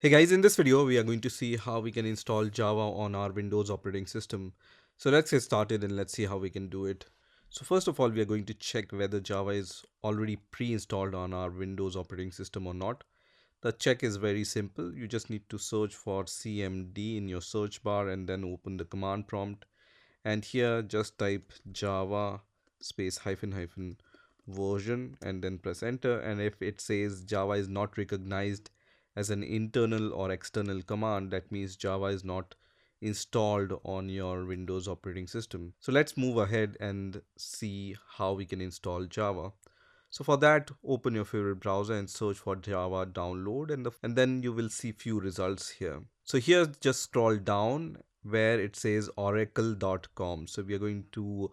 Hey guys, in this video we are going to see how we can install Java on our Windows operating system. So let's get started and let's see how we can do it. So first of all, we are going to check whether Java is already pre-installed on our Windows operating system or not. The check is very simple. You just need to search for CMD in your search bar and then open the command prompt. And here just type Java space hyphen hyphen version and then press enter. And if it says Java is not recognized as an internal or external command, that means Java is not installed on your Windows operating system. So let's move ahead and see how we can install Java. So for that, open your favorite browser and search for Java download, and then you will see few results here. So here just scroll down where it says oracle.com. So we are going to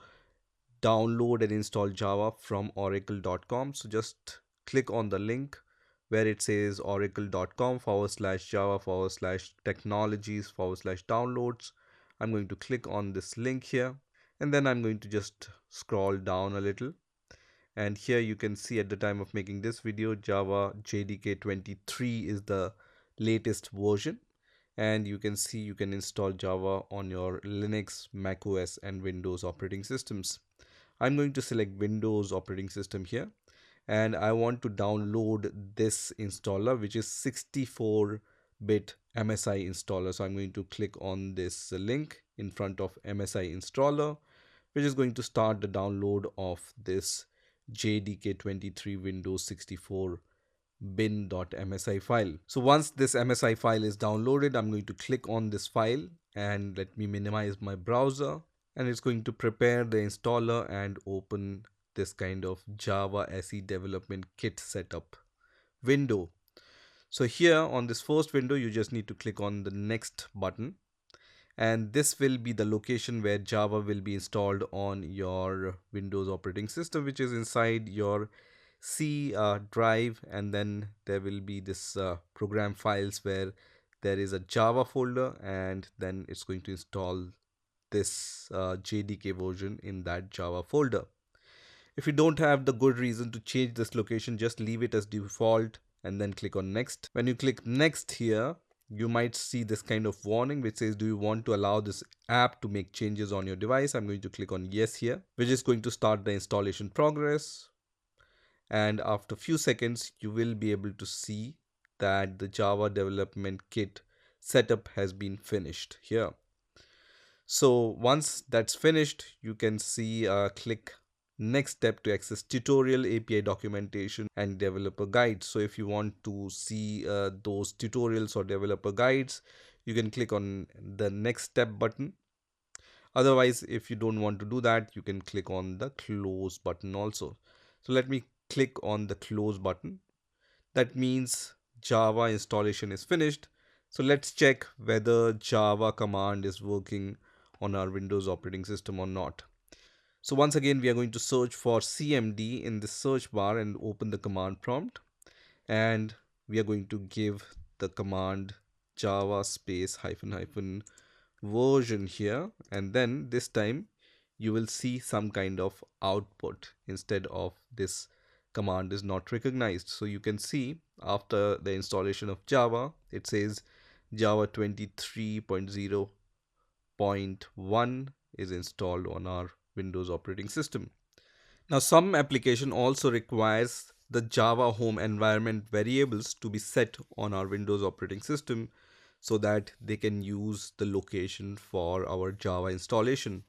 download and install Java from oracle.com. So just click on the link where it says oracle.com / java / technologies / downloads. I'm going to click on this link here, and then I'm going to just scroll down a little. And here you can see at the time of making this video, Java JDK 23 is the latest version. And you can see you can install Java on your Linux, Mac OS, and Windows operating systems. I'm going to select Windows operating system here, and I want to download this installer, which is 64-bit MSI installer. So I'm going to click on this link in front of MSI installer, which is going to start the download of this JDK23 Windows 64 bin.msi file. So once this MSI file is downloaded, I'm going to click on this file and let me minimize my browser, and it's going to prepare the installer and open this kind of Java SE development kit setup window. So here on this first window, you just need to click on the next button, and this will be the location where Java will be installed on your Windows operating system, which is inside your C drive. And then there will be this program files where there is a Java folder, and then it's going to install this JDK version in that Java folder. If you don't have the good reason to change this location, just leave it as default and then click on next. When you click next here, you might see this kind of warning which says, do you want to allow this app to make changes on your device? I'm going to click on yes here, which is going to start the installation progress. And after a few seconds, you will be able to see that the Java development kit setup has been finished here. So once that's finished, you can see click next step to access tutorial, API documentation, and developer guides. So if you want to see those tutorials or developer guides, you can click on the next step button. Otherwise, if you don't want to do that, you can click on the close button also. So let me click on the close button. That means Java installation is finished. So let's check whether Java command is working on our Windows operating system or not. So once again, we are going to search for CMD in the search bar and open the command prompt. And we are going to give the command Java space hyphen hyphen version here. And then this time you will see some kind of output instead of this command is not recognized. So you can see after the installation of Java, it says Java 23.0.1 is installed on our Windows operating system. Now, some application also requires the Java home environment variables to be set on our Windows operating system so that they can use the location for our Java installation.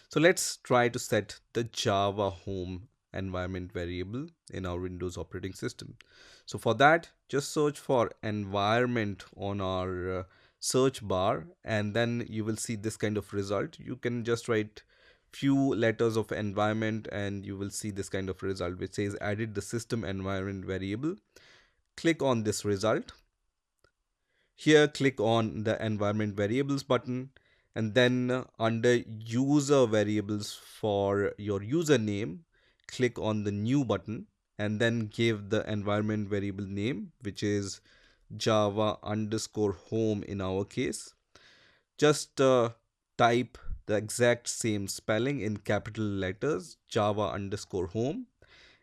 So let's try to set the Java home environment variable in our Windows operating system. So for that, just search for environment on our search bar, and then you will see this kind of result. You can just write few letters of environment and you will see this kind of result which says added the system environment variable. Click on this result. Here click on the environment variables button, and then under user variables for your username, click on the new button and then give the environment variable name, which is Java underscore home in our case. Just type the exact same spelling in capital letters, Java underscore home,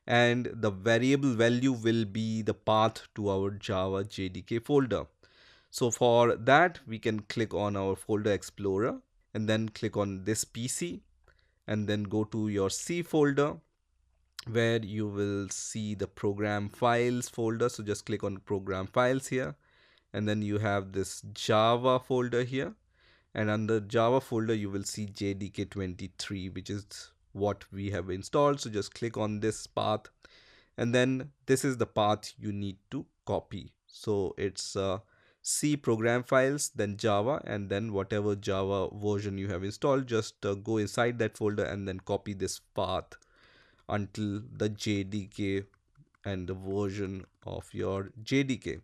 and the variable value will be the path to our Java JDK folder. So for that, we can click on our folder explorer and then click on this PC and then go to your C folder where you will see the program files folder. So just click on program files here, and then you have this Java folder here, and under Java folder you will see JDK23, which is what we have installed. So just click on this path, and then this is the path you need to copy. So it's C program files, then Java, and then whatever Java version you have installed, just go inside that folder and then copy this path until the JDK and the version of your JDK,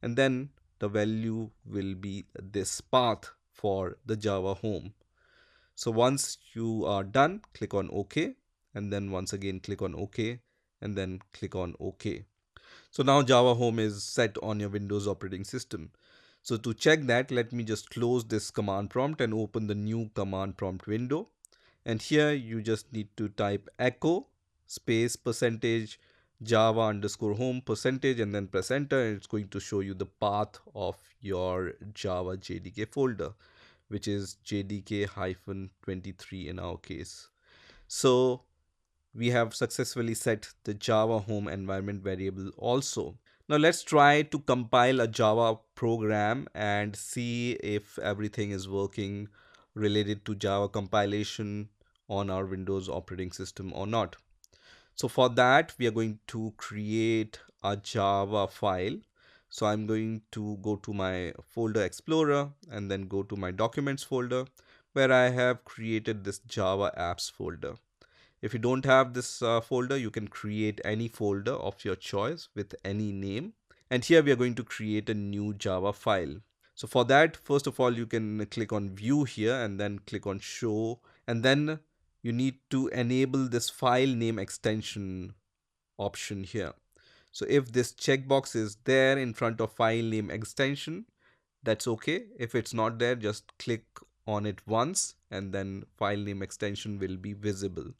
and then the value will be this path for the Java home. So once you are done, click on OK, and then once again click on OK, and then click on OK. So now Java home is set on your Windows operating system. So to check that, let me just close this command prompt and open the new command prompt window. And here you just need to type echo space percentage java underscore home percentage and then press enter, and it's going to show you the path of your Java JDK folder, which is JDK-23 in our case. So we have successfully set the Java home environment variable also. Now let's try to compile a Java program and see if everything is working related to Java compilation on our Windows operating system or not. So for that, we are going to create a Java file. So I'm going to go to my folder explorer and then go to my documents folder where I have created this Java apps folder. If you don't have this folder, you can create any folder of your choice with any name. And here we are going to create a new Java file. So for that, first of all, you can click on view here and then click on show. And then you need to enable this file name extension option here. So if this checkbox is there in front of file name extension, that's okay. If it's not there, just click on it once and then file name extension will be visible.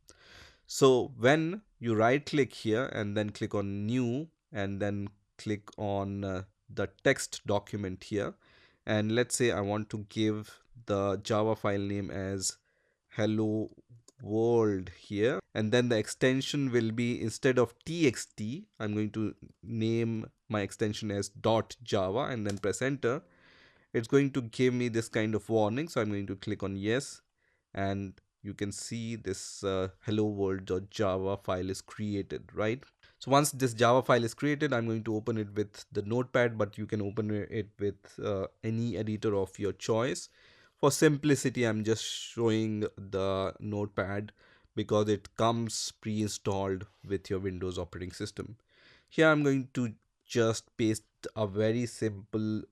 So when you right click here and then click on new and then click on the text document here, and let's say I want to give the Java file name as hello world here, and then the extension will be, instead of txt, I'm going to name my extension as .java and then press enter. It's going to give me this kind of warning, so I'm going to click on yes, and you can see this hello world.java file is created, right? So once this Java file is created, I'm going to open it with the notepad, but you can open it with any editor of your choice. For simplicity, I'm just showing the notepad because it comes pre-installed with your Windows operating system. Here I'm going to just paste a very simple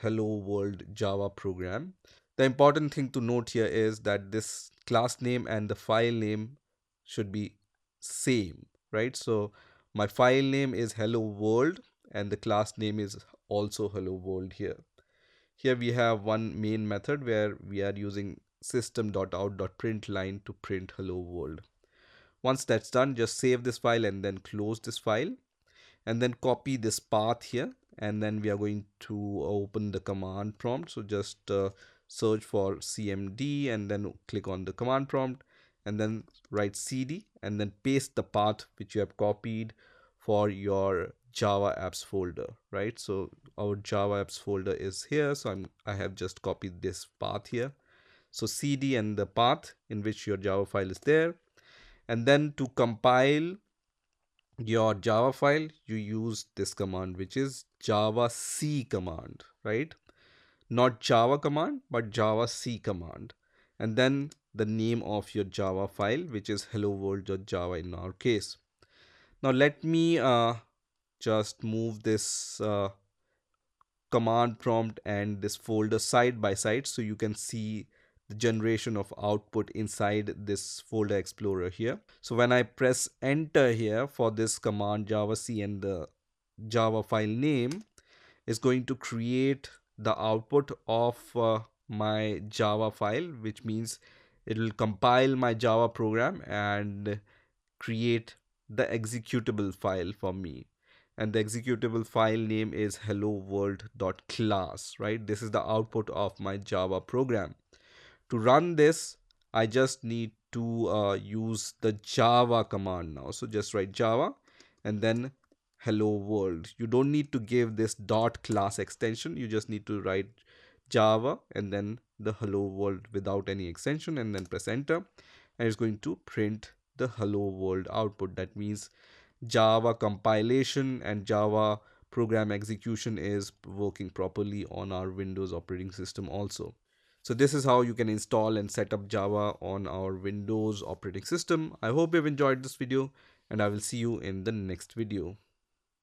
hello world Java program. The important thing to note here is that this class name and the file name should be same, right? So my file name is hello world and the class name is also hello world here. Here we have one main method where we are using system.out.println to print hello world. Once that's done, just save this file and then close this file and then copy this path here, and then we are going to open the command prompt. So just search for CMD and then click on the command prompt and then write cd and then paste the path which you have copied for your Java apps folder, right? So our Java apps folder is here, so I have just copied this path here. So cd and the path in which your Java file is there, and then to compile your Java file, you use this command, which is Java C command, right? Not Java command, but Java C command. And then the name of your Java file, which is hello world.java in our case. Now let me just move this command prompt and this folder side by side so you can see the generation of output inside this folder explorer here. So when I press enter here for this command Java C, and the Java file name is going to create the output of my Java file, which means it will compile my Java program and create the executable file for me. and the executable file name is hello world.class, right? This is the output of my Java program. To run this, I just need to use the Java command now. So just write Java and then hello world. You don't need to give this dot class extension. You just need to write Java and then the hello world without any extension, and then press enter. And it's going to print the hello world output. That means Java compilation and Java program execution is working properly on our Windows operating system also. So this is how you can install and set up Java on our Windows operating system. I hope you've enjoyed this video, and I will see you in the next video.